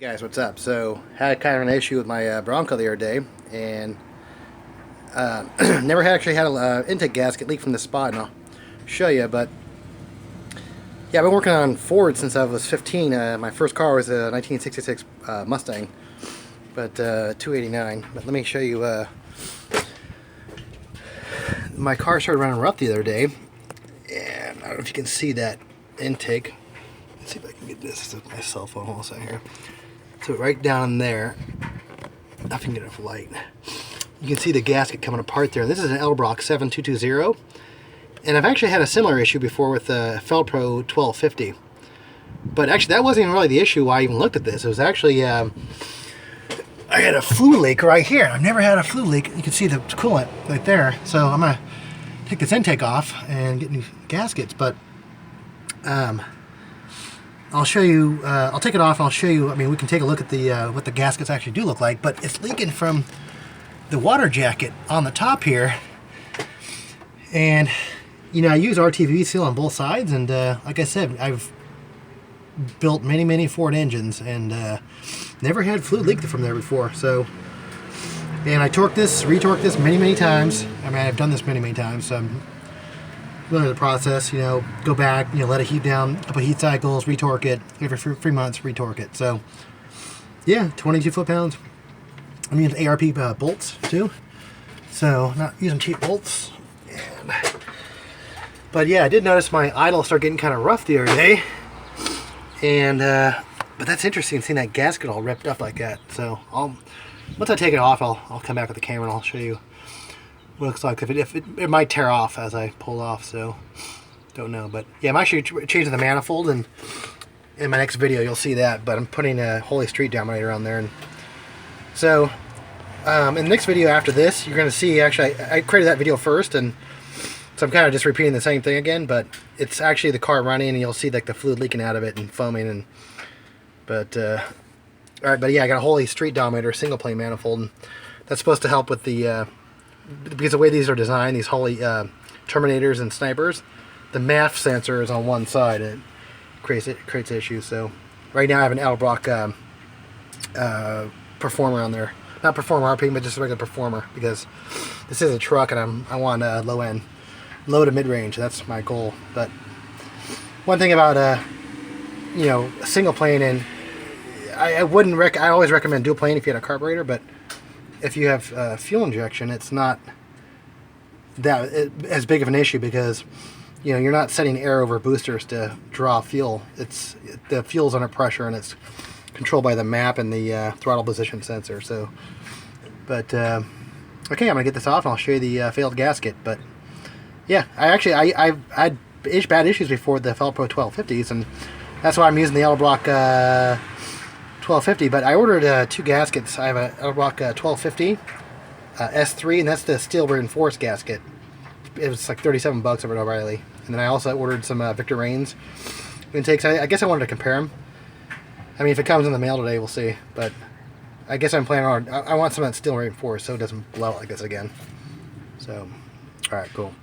Guys, what's up? So, had kind of an issue with my Bronco the other day, and never actually had an intake gasket leak from the spot, and I'll show you. But yeah, I've been working on Ford since I was 15. My first car was a 1966 Mustang, but 289. But let me show you. My car started running rough the other day, and I don't know if you can see that intake. Let's see if I can get this with my cell phone. Hold on a second here. So right down there, if I can get enough light, you can see the gasket coming apart there. This is an edelbrock 7220, and I've actually had a similar issue before with the Fel-pro 1250. But actually, that wasn't even really the issue why I even looked at this. It was actually, I had a fluid leak right here. I've never had a fluid leak. You can see the coolant right there. So I'm gonna take this intake off and get new gaskets. But I'll show you, I'll take it off and I'll show you. I mean, we can take a look at the what the gaskets actually do look like, but it's leaking from the water jacket on the top here. And, you know, I use RTV seal on both sides, and like I said, I've built many Ford engines and never had fluid leak from there before. So, and I torqued this, retorqued this many times. I mean, I've done this many times, so I'm familiar with the process. You know, go back, you know, let it heat down, a couple heat cycles, retorque it every 3 months, retorque it. So yeah, 22 foot-pounds. I'm using ARP bolts too, so not using cheap bolts. But yeah, I did notice my idle start getting kind of rough the other day, and but that's interesting seeing that gasket all ripped up like that. So once I take it off, I'll come back with the camera and I'll show you what it looks like. If it might tear off as I pull off, so don't know. But yeah, I'm actually changing the manifold, and in my next video you'll see that. But I'm putting a Holy Street dominator on there, and so in the next video after this, you're going to see. Actually, I created that video first, and so I'm kind of just repeating the same thing again. But it's actually the car running, and you'll see like the fluid leaking out of it and foaming. And but all right, but yeah, I got a Holy Street dominator single plane manifold, and that's supposed to help with the because the way these are designed, these Holy Terminators and Snipers, the MAF sensor is on one side, and it creates issues. So right now I have an edelbrock Performer on there, not Performer RP, but just a regular Performer, because this is a truck and I want low end, low to mid range. That's my goal. But one thing about you know, a single plane, and I always recommend dual plane if you had a carburetor, but if you have fuel injection, it's not that as big of an issue, because you know, you're not setting air over boosters to draw fuel. It's the fuel's under pressure, and it's controlled by the map and the throttle position sensor. So, but okay, I'm gonna get this off and I'll show you the failed gasket. But yeah, I've had bad issues before the Fel-pro 1250s, and that's why I'm using the edelbrock 1250. But I ordered 2 gaskets. I have a edelbrock 1250 S3, and that's the steel reinforced gasket. It was like 37 bucks over at O'Reilly. And then I also ordered some Victor Rains intakes. I guess I wanted to compare them. I mean, if it comes in the mail today, we'll see. But I guess I'm planning on, I want some of that steel reinforced so it doesn't blow out like this again. So, alright, cool.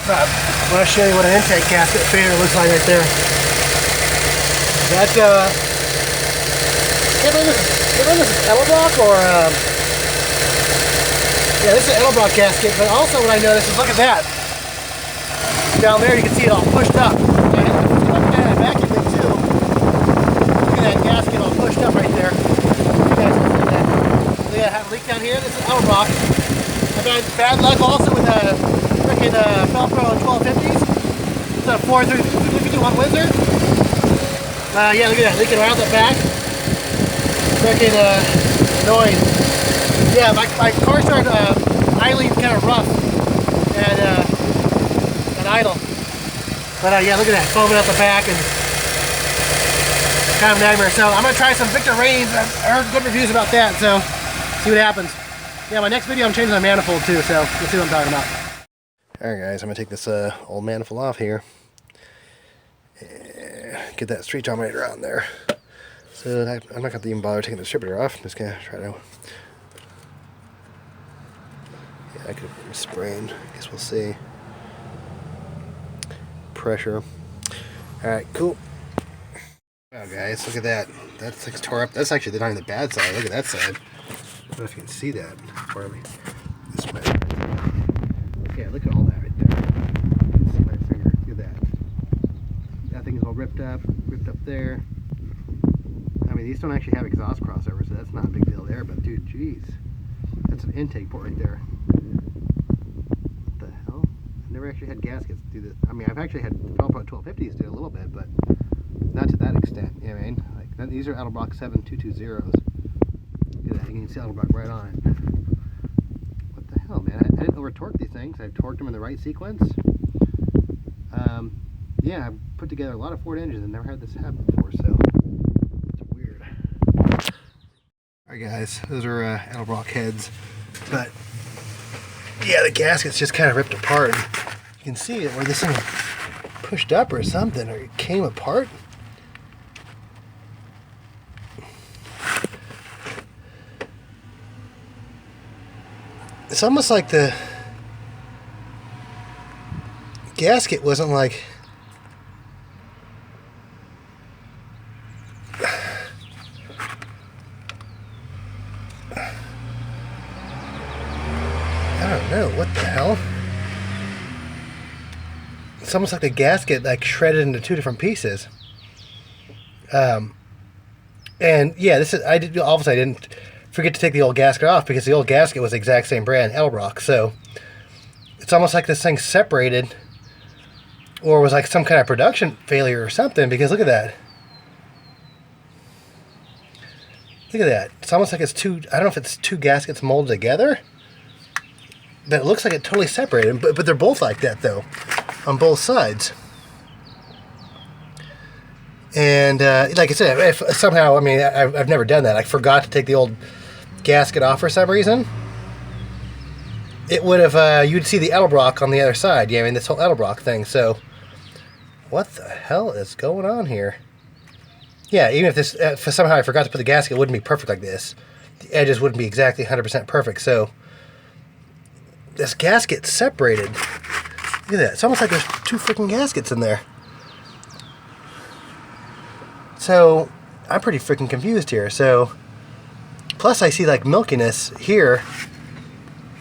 I want to show you what an intake gasket failure looks like right there. That's can't remember this is edelbrock or yeah, this is an edelbrock gasket. But also what I noticed is, look at that. Down there you can see it all pushed up. And look at that vacuum thing too. Look at that gasket all pushed up right there. You guys can see that. Look at that leak down here. This is edelbrock. I've had bad luck also with freaking Fel-pro 1250s. It's a 451 Wizard. Yeah, look at that, leaking right out the back. Freaking annoying. Yeah, my car started idling kind of rough and idle. But yeah, look at that, foaming out the back, and kind of a nightmare. So I'm gonna try some Victor Rains. I heard good reviews about that, so see what happens. Yeah, my next video I'm changing the manifold too, so you'll see what I'm talking about. Alright guys, I'm going to take this old manifold off here. Get that street dominator on there. So I'm not going to even bother taking the distributor off. I'm just going to try to... Yeah, I could sprain. I guess we'll see. Pressure. Alright, cool. Wow, guys, look at that. That's like tore up. That's actually not even the bad side. Look at that side. I don't know if you can see that for me. This way. Yeah, look at all that right there. You can see my finger. Look at that. That thing is all ripped up there. I mean, these don't actually have exhaust crossovers, so that's not a big deal there, but dude, jeez. That's an intake port right there. What the hell? I've never actually had gaskets do this. I mean, I've actually had Fel-pro 1250s do a little bit, but not to that extent, you know what I mean? Like, these are edelbrock 7220s. Look at that, you can see edelbrock right on it. What the hell, man? I didn't over torque these things. I torqued them in the right sequence. Yeah, I've put together a lot of Ford engines and never had this happen before, so it's weird. Alright guys, those are edelbrock heads, but yeah, the gasket's just kind of ripped apart. You can see it where this thing pushed up or something, or it came apart. It's almost like the gasket wasn't like I don't know, what the hell? It's almost like the gasket like shredded into two different pieces. And yeah, this is obviously I didn't forget to take the old gasket off because the old gasket was the exact same brand, edelbrock. So it's almost like this thing separated, or was like some kind of production failure or something, because look at that. Look at that. It's almost like it's two, I don't know if it's two gaskets molded together, but it looks like it totally separated. But they're both like that though, on both sides. And like I said, if somehow, I mean, I've never done that. I forgot to take the old gasket off for some reason. It would have, you'd see the edelbrock on the other side. Yeah, I mean, this whole edelbrock thing. So, what the hell is going on here? Yeah, even if this, if somehow I forgot to put the gasket, it wouldn't be perfect like this. The edges wouldn't be exactly 100% perfect. So, this gasket separated. Look at that. It's almost like there's two freaking gaskets in there. So, I'm pretty freaking confused here. So, plus I see like milkiness here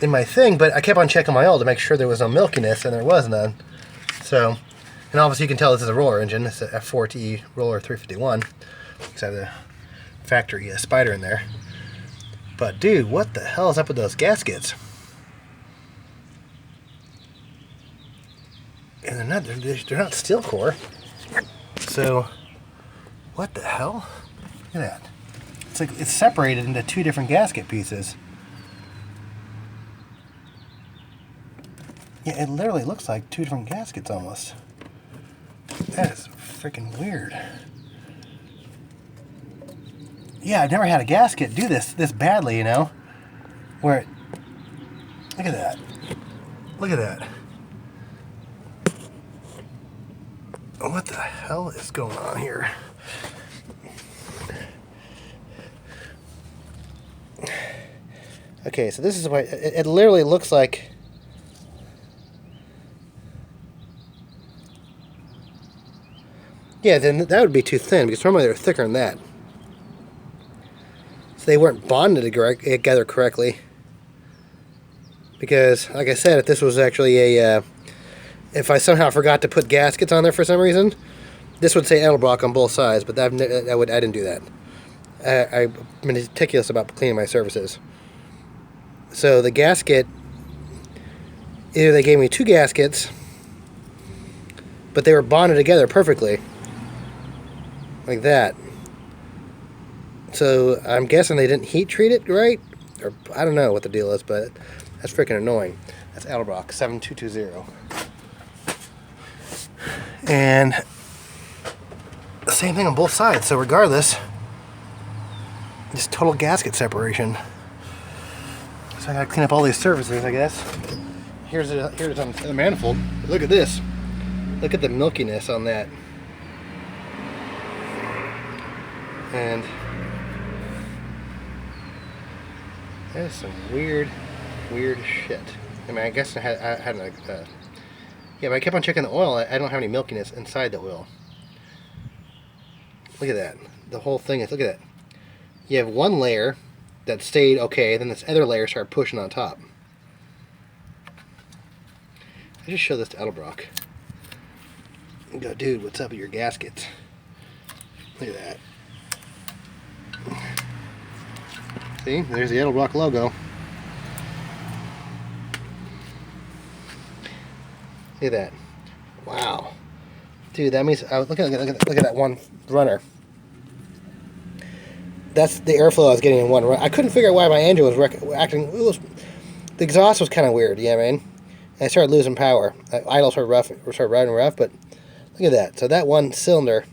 in my thing, but I kept on checking my oil to make sure there was no milkiness, and there was none. So, and obviously you can tell this is a roller engine. It's a F4T roller 351. Because I have the factory spider in there. But dude, what the hell is up with those gaskets? And they're not steel core. So, what the hell? Look at that. It's like it's separated into two different gasket pieces. Yeah, it literally looks like two different gaskets almost. That is freaking weird. Yeah, I've never had a gasket do this badly, you know? Where it, look at that. Look at that. What the hell is going on here? Okay, so this is what it literally looks like. Yeah, then that would be too thin, because normally they're thicker than that. So they weren't bonded together correctly. Because, like I said, if this was actually a, if I somehow forgot to put gaskets on there for some reason, this would say edelbrock on both sides, but I didn't do that. I'm meticulous about cleaning my surfaces. So the gasket, either they gave me two gaskets, but they were bonded together perfectly. Like that. So I'm guessing they didn't heat treat it right? Or I don't know what the deal is, but that's freaking annoying. That's edelbrock 7220. And the same thing on both sides. So regardless, just total gasket separation. So I gotta clean up all these surfaces, I guess. Here's it on the manifold. Look at this. Look at the milkiness on that. And that is some weird shit. I mean, I guess I had yeah, but I kept on checking the oil. I don't have any milkiness inside the oil. Look at that. The whole thing is, look at that. You have one layer that stayed okay, then this other layer started pushing on top. I just show this to Edelbrock and go, dude, what's up with your gasket? Look at that. See, there's the Edelbrock logo. Look at that. Wow. Dude, that means, look at that one runner. That's the airflow I was getting in one run. I couldn't figure out why my engine was acting, the exhaust was kind of weird, you know what I mean? And I started losing power. Idle started riding rough, but look at that. So that one cylinder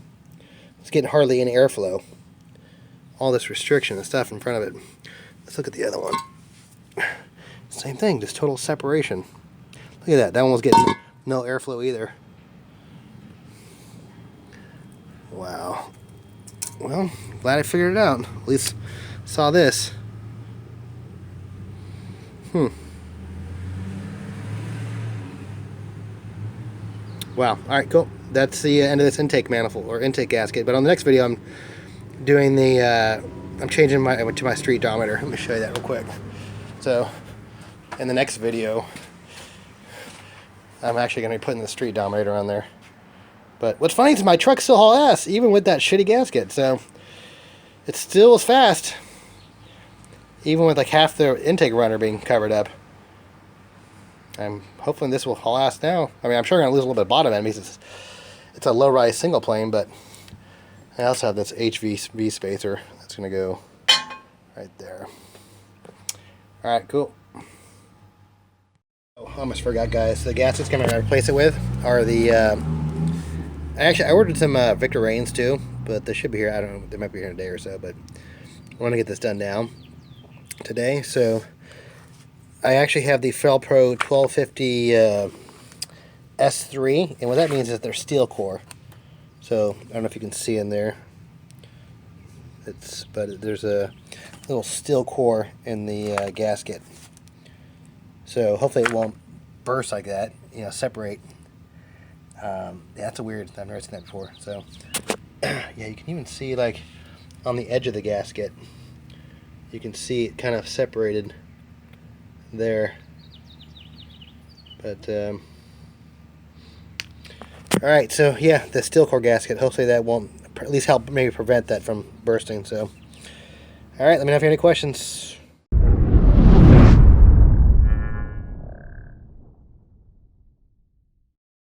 was getting hardly any airflow. All this restriction and stuff in front of it. Let's look at the other one. Same thing, just total separation. Look at that. That one was getting no airflow either. Wow. Well, glad I figured it out. At least saw this. Wow. Alright, cool. That's the end of this intake manifold, or intake gasket. But on the next video, I'm doing the, I'm changing to my street diameter. Let me show you that real quick. So, in the next video, I'm actually going to be putting the street diameter on there. But what's funny is my truck still haul ass, even with that shitty gasket. So, it still is fast, even with like half the intake runner being covered up. I'm hoping this will haul ass now. I mean, I'm sure I'm going to lose a little bit of bottom end because it's a low-rise single plane, but I also have this HV spacer that's going to go right there. Alright, cool. Oh, I almost forgot, guys. The gaskets I'm going to replace it with are the... I ordered some Victor Reigns too, but they should be here. I don't know. They might be here in a day or so, but I want to get this done now today. So I actually have the Fel-pro 1250 S3, and what that means is they're steel core. So I don't know if you can see in there. But there's a little steel core in the gasket. So hopefully it won't burst like that. You know, separate. Yeah, that's a weird. I've never seen that before. So yeah, you can even see like on the edge of the gasket. You can see it kind of separated there. But all right, so yeah, the steel core gasket. Hopefully that won't at least help maybe prevent that from bursting. So all right, let me know if you have any questions.